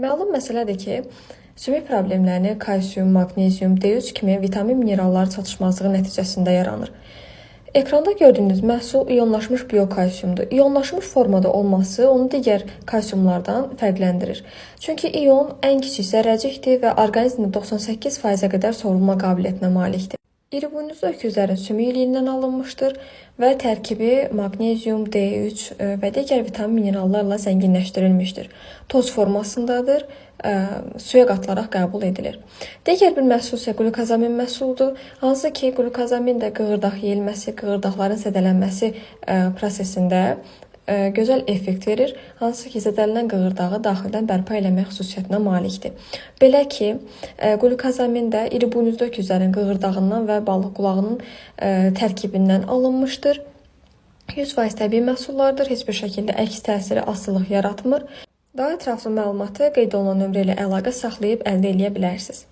Məlum məsələdir ki, sümük problemlərini kalsium, maqnezium, D3 kimi vitamin minerallar çatışmazlığı nəticəsində yaranır. Ekranda gördüyünüz məhsul iyonlaşmış biokalsiumdur. İyonlaşmış formada olması onu digər kalsiumlardan fərqləndirir. Çünki iyon ən kiçik zərrəcikdir və orqanizmdə 98%-ə qədər sorulma qabiliyyətinə malikdir. İri buynuzlu öküzlərin sümüyüliyindən alınmışdır və tərkibi maqnezium, D3 və digər vitamin minerallarla zənginləşdirilmişdir. Toz formasındadır, suya qatılaraq qəbul edilir. Digər bir məhsul isə qlukozamin məhsuludur. Hansı ki, qlukozamin də qığırdaq yeyilməsi, qığırdaqların zədələnməsi prosesində gözəl effekt verir, hansı ki, zədələnən qığırdağı daxildən bərpa eləmək xüsusiyyətinə malikdir. Belə ki, qlukozamin də iri buynuzlu öküzlərin qığırdağından və balıq qulağının tərkibindən alınmışdır. 100% təbii məhsullardır, heç bir şəkildə əks təsiri, asılılıq yaratmır. Daha ətraflı məlumatı qeyd olunan nömrə ilə əlaqə saxlayıb əldə edə bilərsiniz.